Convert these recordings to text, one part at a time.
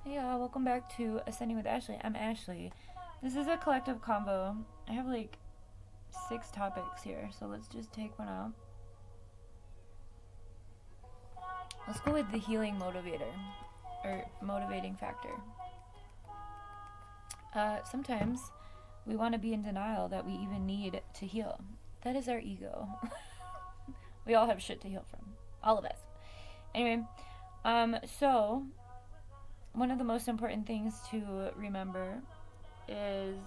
Hey y'all, welcome back to Ascending with Ashley. I'm Ashley. This is a collective convo. I have like 6 topics here, so let's just take one out. Let's go with the healing motivator, or motivating factor. Sometimes we want to be in denial that we even need to heal. That is our ego. We all have shit to heal from. All of us. Anyway, so one of the most important things to remember is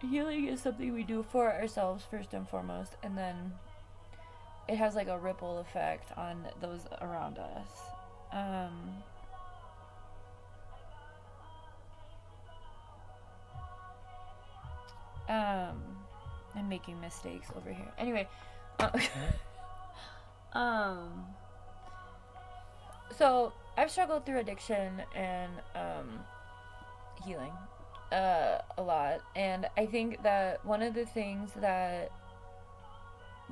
healing is something we do for ourselves first and foremost, and then it has like a ripple effect on those around us. Um, um, I'm making mistakes over here. Anyway, uh, um, so I've struggled through addiction and healing a lot, and I think that one of the things that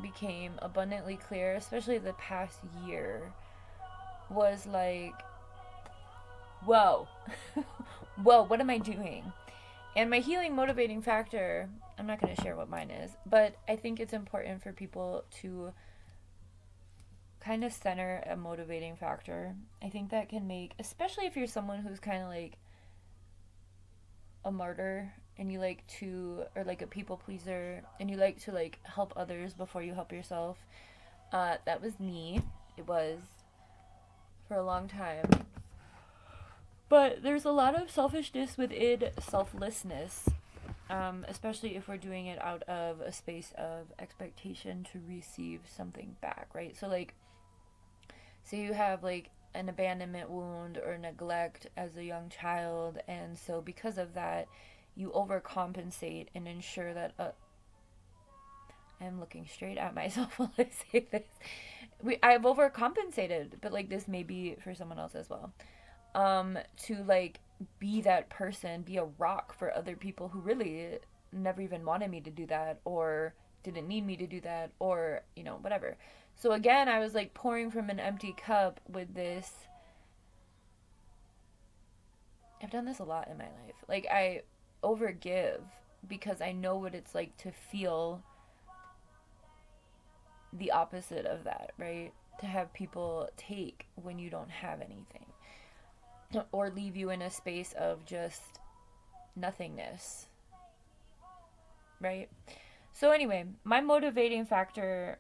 became abundantly clear, especially the past year, was like, whoa, whoa, what am I doing? And my healing motivating factor, I'm not going to share what mine is, but I think it's important for people to kind of center a motivating factor. I think that can make, especially if you're someone who's kind of like a martyr and you like to, or like a people pleaser, and you like to like help others before you help yourself. That was me. It was for a long time. But there's a lot of selfishness within selflessness, especially if we're doing it out of a space of expectation to receive something back, right? So, like, say you have like an abandonment wound or neglect as a young child, and so because of that, you overcompensate and ensure that. I'm looking straight at myself while I say this. I've overcompensated, but like this may be for someone else as well. To like be that person, be a rock for other people who really never even wanted me to do that or didn't need me to do that or, whatever. So again, I was like pouring from an empty cup with this. I've done this a lot in my life. Like I overgive because I know what it's like to feel the opposite of that, right? To have people take when you don't have anything or leave you in a space of just nothingness, right? So, anyway, my motivating factor,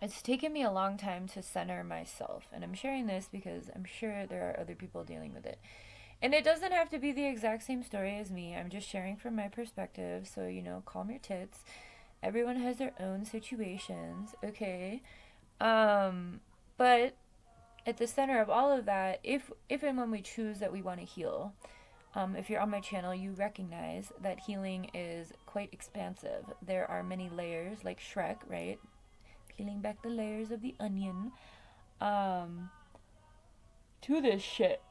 it's taken me a long time to center myself. And I'm sharing this because I'm sure there are other people dealing with it. And it doesn't have to be the exact same story as me. I'm just sharing from my perspective. So, calm your tits. Everyone has their own situations, okay? But at the center of all of that, if and when we choose that we want to heal, if you're on my channel, you recognize that healing is quite expansive. There are many layers, like Shrek, right? Peeling back the layers of the onion to this shit.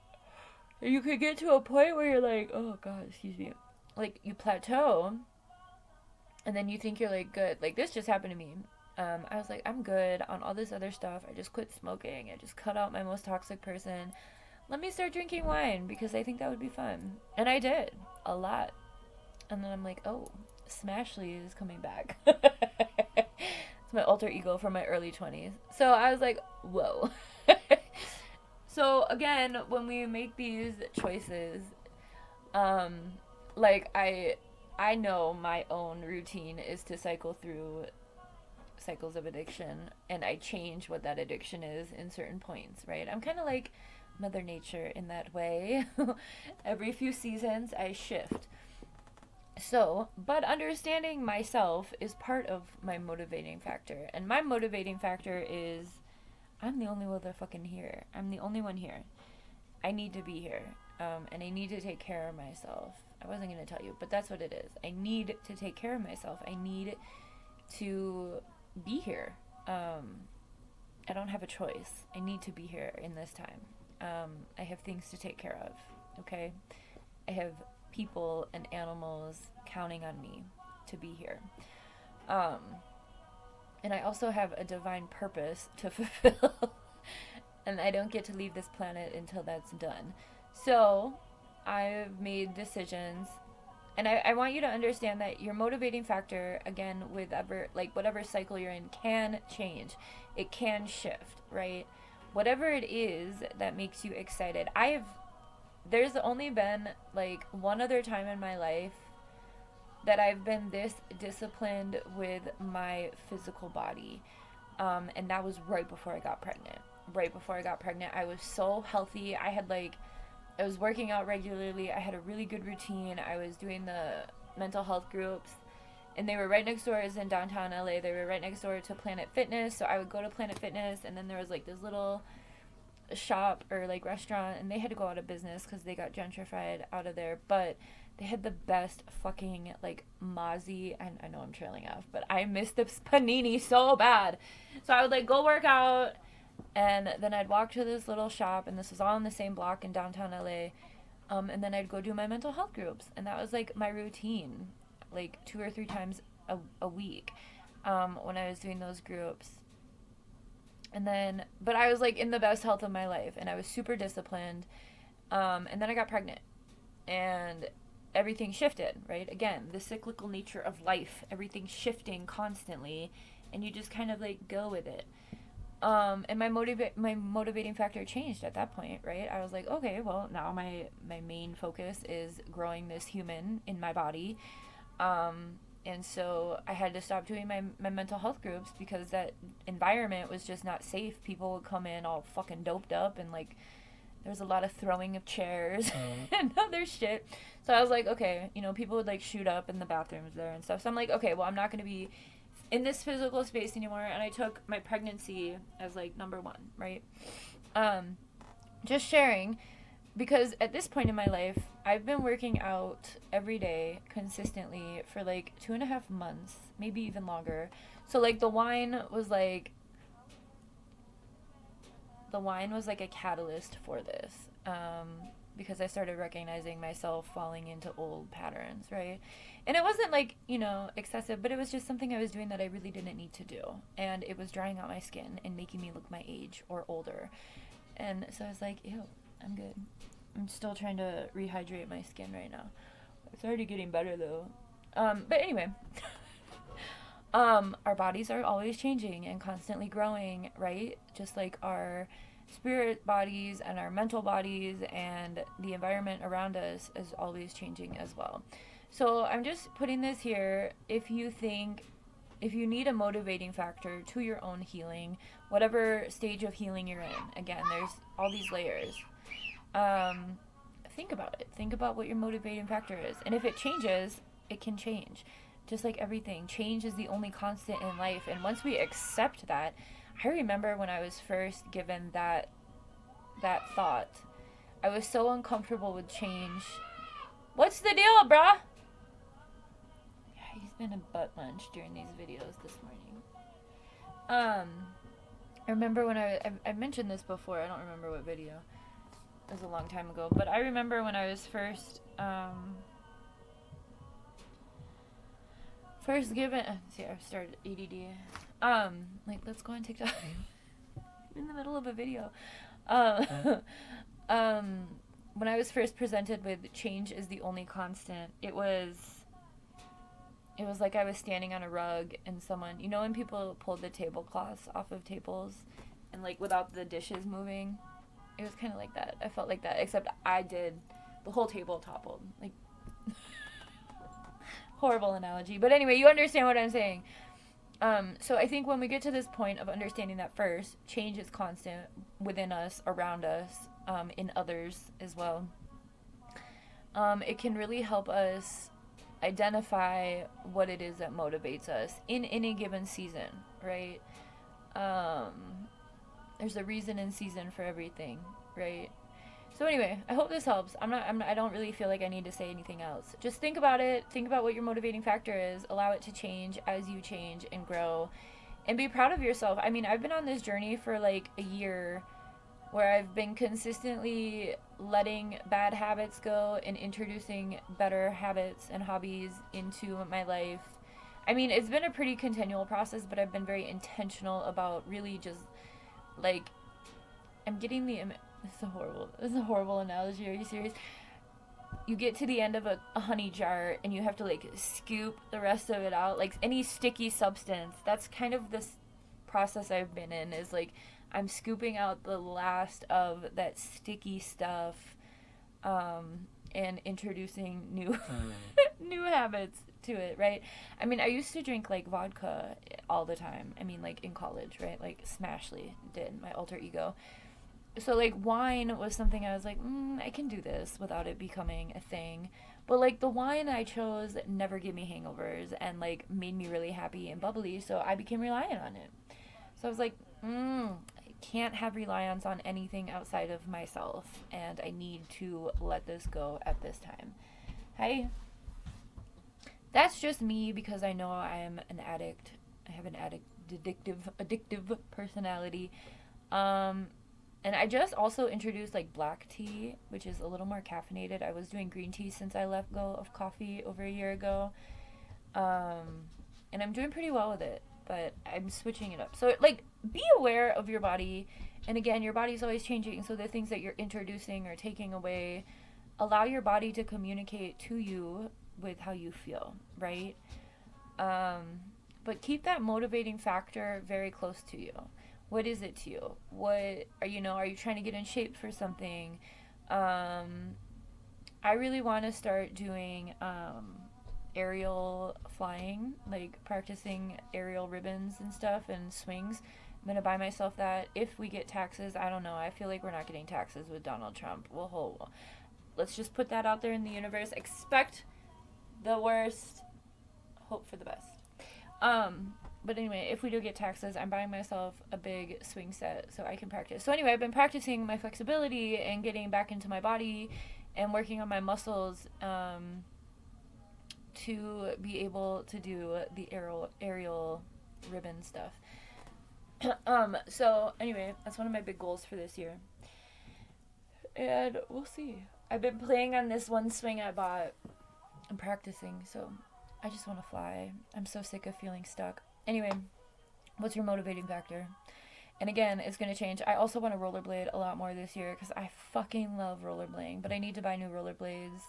You could get to a point where you're like, oh god, excuse me, like you plateau, and then you think you're like good. Like this just happened to me. I was like, I'm good on all this other stuff. I just quit smoking. I just cut out my most toxic person. Let me start drinking wine because I think that would be fun. And I did a lot. And then I'm like, oh, Smashly is coming back. It's my alter ego from my early 20s. So I was like, whoa. So again, when we make these choices, um, like I know my own routine is to cycle through cycles of addiction, and I change what that addiction is in certain points, right? I'm kind of like Mother Nature in that way. Every few seasons I shift. So, but understanding myself is part of my motivating factor. And my motivating factor is I'm the only motherfucking here. I'm the only one here. I need to be here. And I need to take care of myself. I wasn't going to tell you, but that's what it is. I need to take care of myself. I need to be here. I don't have a choice. I need to be here in this time. I have things to take care of. Okay? I have people and animals counting on me to be here. And I also have a divine purpose to fulfill. and I don't get to leave this planet until that's done. So I've made decisions, and I want you to understand that your motivating factor, again, with ever, like whatever cycle you're in, can change. It can shift, right? Whatever it is that makes you excited. There's only been like one other time in my life that I've been this disciplined with my physical body. And that was right before I got pregnant. Right before I got pregnant, I was so healthy. I was working out regularly. I had a really good routine. I was doing the mental health groups, and they were right next door. I was in downtown LA. They were right next door to Planet Fitness. So I would go to Planet Fitness, and then there was like this little shop or like restaurant, and they had to go out of business because they got gentrified out of there. But they had the best fucking like mozzie, and I know I'm trailing off, but I missed the panini so bad. So I would like go work out, and then I'd walk to this little shop, and this was all in the same block in downtown LA. And then I'd go do my mental health groups, and that was like my routine, like 2 or 3 times a week, when I was doing those groups. And then, but I was like in the best health of my life, and I was super disciplined. And then I got pregnant, and everything shifted, right? Again, the cyclical nature of life, everything's shifting constantly, and you just kind of like go with it. And my motivating factor changed at that point, right? I was like, okay, well, now my main focus is growing this human in my body. And so I had to stop doing my mental health groups because that environment was just not safe. People would come in all fucking doped up, and like there was a lot of throwing of chairs and other shit. So I was like, okay, people would like shoot up in the bathrooms there and stuff. So I'm like, okay, well, I'm not going to be in this physical space anymore. And I took my pregnancy as like number 1, right? Just sharing, because at this point in my life, I've been working out every day consistently for like 2.5 months, maybe even longer. So like the wine was like a catalyst for this, because I started recognizing myself falling into old patterns, right? And it wasn't like, excessive, but it was just something I was doing that I really didn't need to do. And it was drying out my skin and making me look my age or older. And so I was like, ew, I'm good. I'm still trying to rehydrate my skin right now. It's already getting better though. But anyway, our bodies are always changing and constantly growing, right? Just like our spirit bodies and our mental bodies, and the environment around us is always changing as well. So I'm just putting this here. If you need a motivating factor to your own healing, whatever stage of healing you're in, again, there's all these layers. Think about it. Think about what your motivating factor is. And if it changes, it can change. Just like everything, change is the only constant in life. And once we accept that, I remember when I was first given that thought, I was so uncomfortable with change. What's the deal, bruh? Yeah, he's been a butt munch during these videos this morning. I remember when I mentioned this before. I don't remember what video. It was a long time ago. But I remember when I was first given... see, I've started ADD. Let's go on TikTok. In the middle of a video. When I was first presented with change is the only constant, it was like I was standing on a rug and someone, when people pulled the tablecloths off of tables and like without the dishes moving, it was kind of like that. I felt like that, except the whole table toppled. Like, horrible analogy. But anyway, you understand what I'm saying. So I think when we get to this point of understanding that first, change is constant within us, around us, in others as well. It can really help us identify what it is that motivates us in any given season, right? There's a reason and season for everything, right? So anyway, I hope this helps. I don't really feel like I need to say anything else. Just think about it. Think about what your motivating factor is. Allow it to change as you change and grow. And be proud of yourself. I mean, I've been on this journey for like a year where I've been consistently letting bad habits go and introducing better habits and hobbies into my life. I mean, it's been a pretty continual process, but I've been very intentional about really just like I'm getting the this is a horrible analogy. Are you serious? You get to the end of a honey jar and you have to like scoop the rest of it out, like any sticky substance. That's kind of this process I've been in, is like I'm scooping out the last of that sticky stuff, and introducing new new habits to it, right? I mean, I used to drink like vodka all the time. I mean, like in college, right? Like Smashly did, my alter ego. So like wine was something I was like, I can do this without it becoming a thing. But like the wine I chose never gave me hangovers and like made me really happy and bubbly, so I became reliant on it. So I was like, I can't have reliance on anything outside of myself, and I need to let this go at this time. Hey, that's just me because I know I'm an addict. I have an addictive personality. And I just also introduced like black tea, which is a little more caffeinated. I was doing green tea since I let go of coffee over a year ago. And I'm doing pretty well with it, but I'm switching it up. So like be aware of your body. And again, your body's always changing. So the things that you're introducing or taking away, allow your body to communicate to you with how you feel, right? But keep that motivating factor very close to you. What is it to you? What are you trying to get in shape for something? I really want to start doing aerial flying, like practicing aerial ribbons and stuff and swings. I'm going to buy myself that. If we get taxes, I don't know. I feel like we're not getting taxes with Donald Trump. Let's just put that out there in the universe. Expect the worst, hope for the best. But anyway, if we do get taxes, I'm buying myself a big swing set so I can practice. So anyway, I've been practicing my flexibility and getting back into my body and working on my muscles to be able to do the aerial ribbon stuff. So anyway, that's one of my big goals for this year. And we'll see. I've been playing on this one swing I bought and practicing, so I just want to fly. I'm so sick of feeling stuck. Anyway, what's your motivating factor? And again, it's going to change. I also want to rollerblade a lot more this year because I fucking love rollerblading, but I need to buy new rollerblades.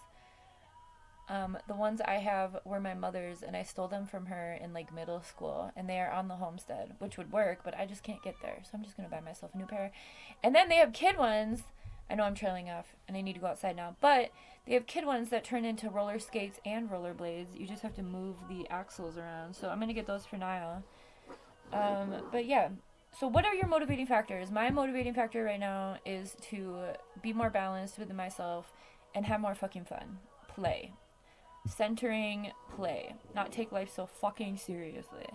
The ones I have were my mother's, and I stole them from her in like middle school, and they are on the homestead, which would work, but I just can't get there, so I'm just going to buy myself a new pair. And then they have kid ones. I know I'm trailing off, and I need to go outside now, but they have kid ones that turn into roller skates and rollerblades. You just have to move the axles around. So I'm going to get those for Niall. But yeah. So what are your motivating factors? My motivating factor right now is to be more balanced within myself and have more fucking fun. Play. Centering, play. Not take life so fucking seriously.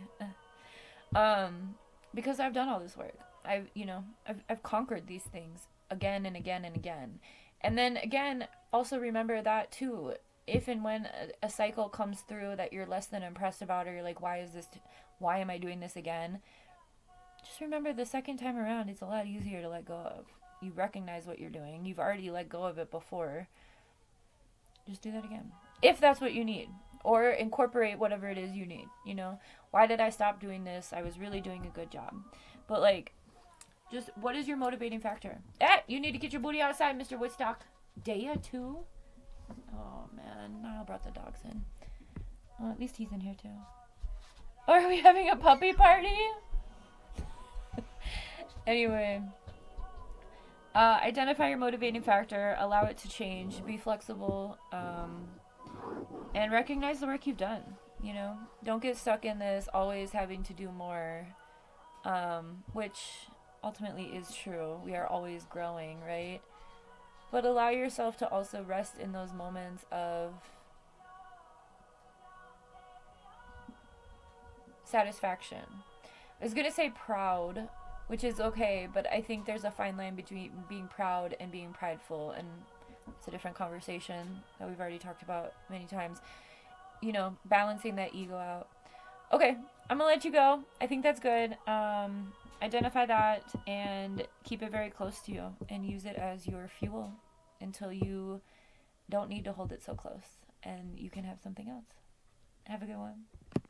Because I've done all this work. I've conquered these things again and again and again. And then again, also remember that too. If and when a cycle comes through that you're less than impressed about, or you're like, why am I doing this again? Just remember the second time around, it's a lot easier to let go of. You recognize what you're doing. You've already let go of it before. Just do that again. If that's what you need. Or incorporate whatever it is you need. Why did I stop doing this? I was really doing a good job. But like, just, what is your motivating factor? You need to get your booty outside, Mr. Woodstock. Daya, too? Oh, man. Niall brought the dogs in. Well, at least he's in here, too. Are we having a puppy party? Anyway. Identify your motivating factor. Allow it to change. Be flexible. And recognize the work you've done. Don't get stuck in this always having to do more. Which ultimately is true. We are always growing, right? But allow yourself to also rest in those moments of satisfaction. I was going to say proud, which is okay, but I think there's a fine line between being proud and being prideful, and it's a different conversation that we've already talked about many times. Balancing that ego out. Okay, I'm going to let you go. I think that's good. Identify that and keep it very close to you and use it as your fuel until you don't need to hold it so close and you can have something else. Have a good one.